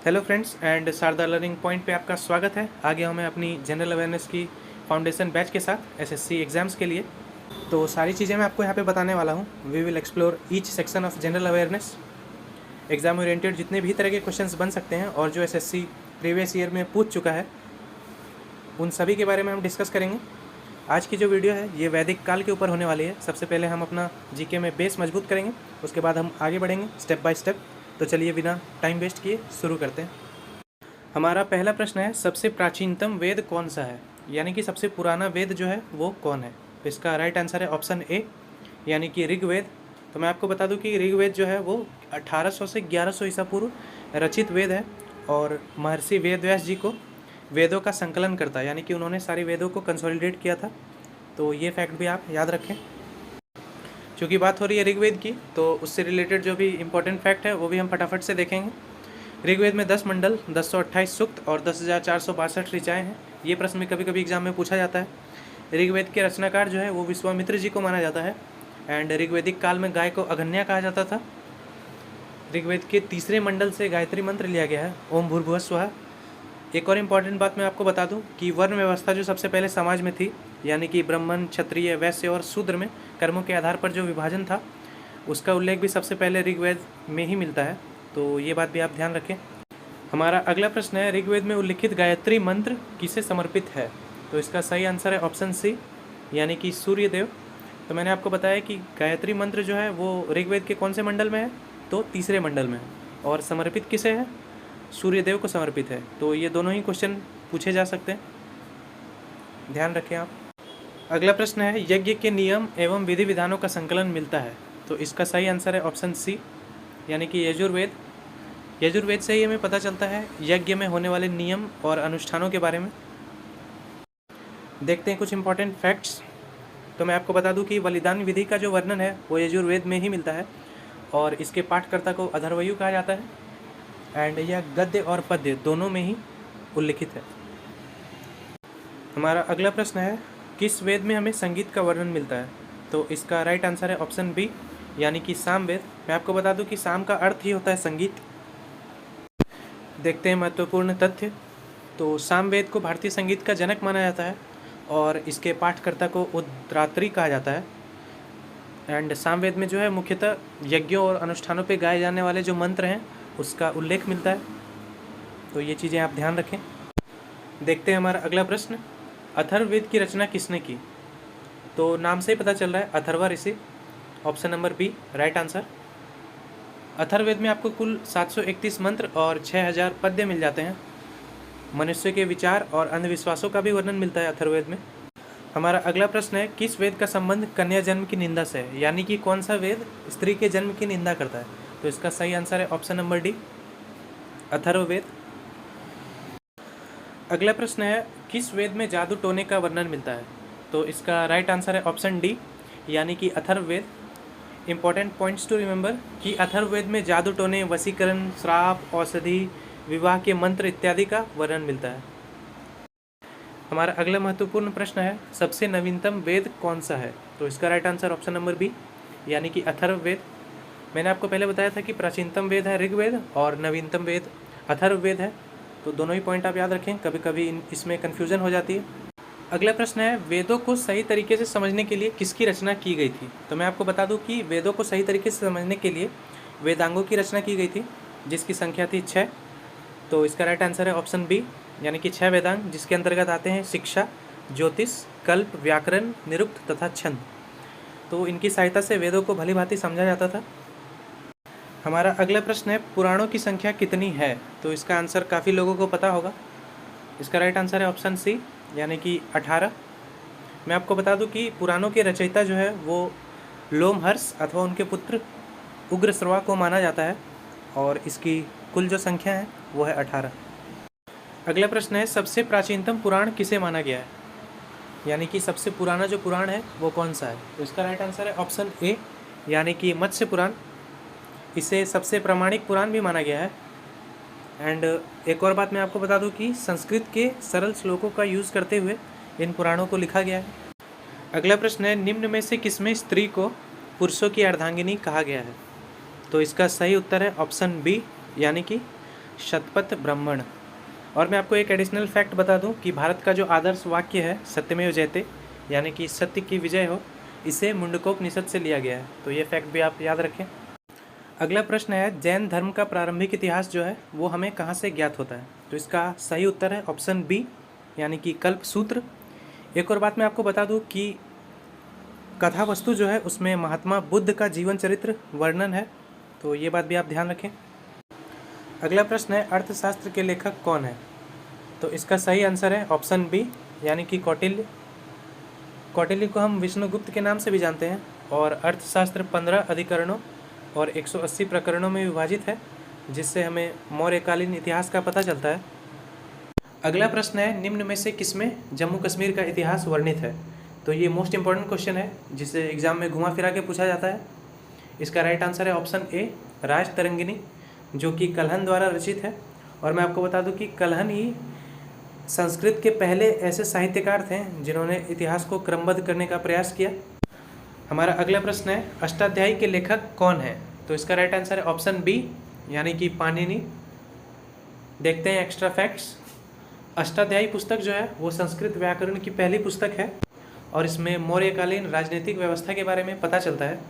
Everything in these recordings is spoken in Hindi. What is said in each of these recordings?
Hello friends and Sharda learning point पे आपका स्वागत है। आगे हमें अपनी जनरल अवेयरनेस की फाउंडेशन बैच के साथ एसएससी एग्ज़ाम्स के लिए तो सारी चीज़ें मैं आपको यहाँ पे बताने वाला हूँ। We will explore each section of general awareness. Exam oriented जितने भी तरह के क्वेश्चंस बन सकते हैं और जो एसएससी प्रीवियस ईयर में पूछ चुका है उन सभी के बारे में हम डिस्कस करेंगे। आज की जो वीडियो है ये वैदिक काल के ऊपर होने वाली है। सबसे पहले हम अपना जीके में बेस मजबूत करेंगे, उसके बाद हम आगे बढ़ेंगे स्टेप बाय स्टेप। तो चलिए बिना टाइम वेस्ट किए शुरू करते हैं। हमारा पहला प्रश्न है, सबसे प्राचीनतम वेद कौन सा है, यानी कि सबसे पुराना वेद जो है वो कौन है। तो इसका राइट आंसर है ऑप्शन ए, यानी कि ऋग्वेद। तो मैं आपको बता दूं कि ऋग्वेद जो है वो 1800 से 1100 ईसा पूर्व रचित वेद है और महर्षि वेदव्यास जी को वेदों का संकलन करता है, यानी कि उन्होंने सारे वेदों को कंसोलिडेट किया था। तो ये फैक्ट भी आप याद रखें। चूँकि बात हो रही है ऋग्वेद की तो उससे रिलेटेड जो भी इम्पोर्टेंट फैक्ट है वो भी हम फटाफट से देखेंगे। ऋग्वेद में 10 मंडल, 1028 सूक्त और 10,462 ऋचाएँ हैं। ये प्रश्न में कभी कभी एग्जाम में पूछा जाता है। ऋग्वेद के रचनाकार जो है वो विश्वामित्र जी को माना जाता है एंड ऋग्वेदिक काल में गाय को अघन्या कहा जाता था। ऋग्वेद के तीसरे मंडल से गायत्री मंत्र लिया गया है, ओम भूर्भुवः स्वः। एक और इम्पॉर्टेंट बात मैं आपको बता दूं कि वर्ण व्यवस्था जो सबसे पहले समाज में थी, यानी कि ब्राह्मण, क्षत्रिय, वैश्य और शूद्र में कर्मों के आधार पर जो विभाजन था उसका उल्लेख भी सबसे पहले ऋग्वेद में ही मिलता है। तो ये बात भी आप ध्यान रखें। हमारा अगला प्रश्न है, ऋग्वेद में उल्लिखित गायत्री मंत्र किसे समर्पित है। तो इसका सही आंसर है ऑप्शन सी, यानी कि सूर्यदेव। तो मैंने आपको बताया कि गायत्री मंत्र जो है वो ऋग्वेद के कौन से मंडल में है, तो तीसरे मंडल में है। और समर्पित किसे है, सूर्यदेव को समर्पित है। तो ये दोनों ही क्वेश्चन पूछे जा सकते हैं, ध्यान रखें आप। अगला प्रश्न है, यज्ञ के नियम एवं विधि विधानों का संकलन मिलता है। तो इसका सही आंसर है ऑप्शन सी, यानी कि यजुर्वेद। यजुर्वेद से ही हमें पता चलता है यज्ञ में होने वाले नियम और अनुष्ठानों के बारे में। देखते हैं कुछ इंपॉर्टेंट फैक्ट्स। तो मैं आपको बता दूं कि बलिदान विधि का जो वर्णन है वो यजुर्वेद में ही मिलता है और इसके पाठकर्ता को अथर्वयु कहा जाता है एंड यह गद्य और पद्य दोनों में ही उल्लिखित है। हमारा अगला प्रश्न है, किस वेद में हमें संगीत का वर्णन मिलता है। तो इसका राइट आंसर है ऑप्शन बी, यानी कि सामवेद। मैं आपको बता दूं कि साम का अर्थ ही होता है संगीत। देखते हैं महत्वपूर्ण तथ्य। तो सामवेद को भारतीय संगीत का जनक माना जाता है और इसके पाठकर्ता को उद्रात्री कहा जाता है। एंड सामवेद में जो है मुख्यतः यज्ञों और अनुष्ठानों पे गाए जाने वाले जो मंत्र हैं उसका उल्लेख मिलता है। तो ये चीज़ें आप ध्यान रखें। देखते हैं हमारा अगला प्रश्न, अथर्ववेद की रचना किसने की। तो नाम से ही पता चल रहा है अथर्वा ऋषि। Option number B right answer. Atharvaveda में आपको कुल 731 मंत्र और 6000 पद्य मिल जाते हैं। मनुष्य के विचार और अंधविश्वासों का भी वर्णन मिलता है अथर्ववेद में। हमारा अगला प्रश्न है, किस वेद का संबंध कन्या जन्म की निंदा से है, यानी कि कौन सा वेद स्त्री के जन्म की निंदा करता है। तो इसका सही आंसर है ऑप्शन नंबर डी, अथर्ववेद। अगला प्रश्न है, किस वेद में जादू टोने का वर्णन मिलता है। तो इसका राइट आंसर है ऑप्शन डी, यानी कि Atharvaveda. Important points to remember कि अथर्ववेद में जादू टोने, वशीकरण, श्राप, औषधि, विवाह के मंत्र इत्यादि का वर्णन मिलता है। हमारा अगला महत्वपूर्ण प्रश्न है, सबसे नवीनतम वेद कौन सा है। तो इसका right answer option number B, यानी कि अथर्ववेद। मैंने आपको पहले बताया था कि प्राचीनतम वेद है ऋग्वेद और नवीनतम वेद अथर्ववेद है। तो दोनों ही पॉइंट आप याद रखें, कभी कभी इसमें कन्फ्यूजन हो जाती है। अगला प्रश्न है, वेदों को सही तरीके से समझने के लिए किसकी रचना की गई थी। तो मैं आपको बता दूं कि वेदों को सही तरीके से समझने के लिए वेदांगों की रचना की गई थी, जिसकी संख्या थी 6। तो इसका राइट आंसर है ऑप्शन बी, यानी कि 6 वेदांग, जिसके अंतर्गत आते हैं शिक्षा, ज्योतिष, कल्प, व्याकरण, निरुक्त तथा छंद। तो इनकी सहायता से वेदों को भली भांति समझा जाता था। हमारा अगला प्रश्न है, पुराणों की संख्या कितनी है। तो इसका आंसर काफ़ी लोगों को पता होगा। इसका राइट आंसर है ऑप्शन सी, यानी कि 18। मैं आपको बता दूं कि पुराणों के रचयिता जो है वो लोमहर्ष अथवा उनके पुत्र उग्रश्रवा को माना जाता है और इसकी कुल जो संख्या है वो है 18। अगला प्रश्न है, सबसे प्राचीनतम पुराण किसे माना गया है, यानी कि सबसे पुराना जो पुराण है वो कौन सा है। तो इसका राइट आंसर है ऑप्शन ए, यानी कि मत्स्य पुराण। इसे सबसे प्रामाणिक पुराण भी माना गया है। एंड एक और बात मैं आपको बता दूं कि संस्कृत के सरल श्लोकों का यूज़ करते हुए इन पुराणों को लिखा गया है। अगला प्रश्न है, निम्न में से किसमें स्त्री को पुरुषों की अर्धांगिनी कहा गया है। तो इसका सही उत्तर है ऑप्शन बी, यानी कि शतपथ ब्राह्मण। और मैं आपको एक एडिशनल फैक्ट बता दूं कि भारत का जो आदर्श वाक्य है सत्यमेव जयते, यानी कि सत्य की विजय हो, इसे मुंडकोपनिषद से लिया गया है। तो ये फैक्ट भी आप याद रखें। अगला प्रश्न है, जैन धर्म का प्रारंभिक इतिहास जो है वो हमें कहाँ से ज्ञात होता है? तो इसका सही उत्तर है ऑप्शन बी, यानी कि कल्पसूत्र। एक और बात मैं आपको बता दूं कि कथा वस्तु जो है उसमें महात्मा बुद्ध का जीवन चरित्र वर्णन है, तो ये बात भी आप ध्यान रखें। अगला प्रश्न है, अर्थशास्त्र के लेखक कौन है? तो इसका सही आंसर है ऑप्शन बी, यानी कि कौटिल्य। कौटिल्य को हम विष्णुगुप्त के नाम से भी जानते हैं और अर्थशास्त्र 15 अधिकरणों और 180 प्रकरणों में विभाजित है, जिससे हमें मौर्यकालीन इतिहास का पता चलता है। अगला प्रश्न है, निम्न में से किसमें जम्मू कश्मीर का इतिहास वर्णित है? तो ये मोस्ट इंपॉर्टेंट क्वेश्चन है जिसे एग्जाम में घुमा फिरा के पूछा जाता है। इसका राइट आंसर है ऑप्शन ए, राज तरंगिणी, जो कि कल्हन द्वारा रचित है। और मैं आपको बता दूं कि कल्हन ही संस्कृत के पहले ऐसे साहित्यकार थे जिन्होंने इतिहास को क्रमबद्ध करने का प्रयास किया। हमारा अगला प्रश्न है, अष्टाध्यायी के लेखक कौन है? तो इसका राइट आंसर है ऑप्शन बी, यानी कि पाणिनि। देखते हैं एक्स्ट्रा फैक्ट्स। अष्टाध्यायी पुस्तक जो है वो संस्कृत व्याकरण की पहली पुस्तक है और इसमें मौर्यकालीन राजनीतिक व्यवस्था के बारे में पता चलता है,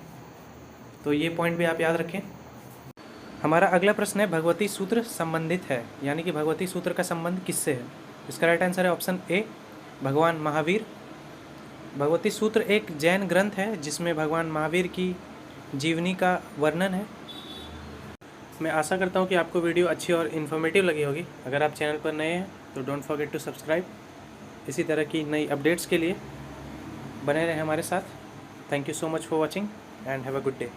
तो ये पॉइंट भी आप याद रखें। हमारा अगला प्रश्न है, भगवती सूत्र संबंधित है, यानी कि भगवती सूत्र का संबंध किससे है? इसका राइट आंसर है ऑप्शन ए, भगवान महावीर। भगवती सूत्र एक जैन ग्रंथ है जिसमें भगवान महावीर की जीवनी का वर्णन है। मैं आशा करता हूँ कि आपको वीडियो अच्छी और इन्फॉर्मेटिव लगी होगी। अगर आप चैनल पर नए हैं तो डोंट फॉरगेट टू सब्सक्राइब। इसी तरह की नई अपडेट्स के लिए बने रहें हमारे साथ। Thank you so much for watching and have a good day.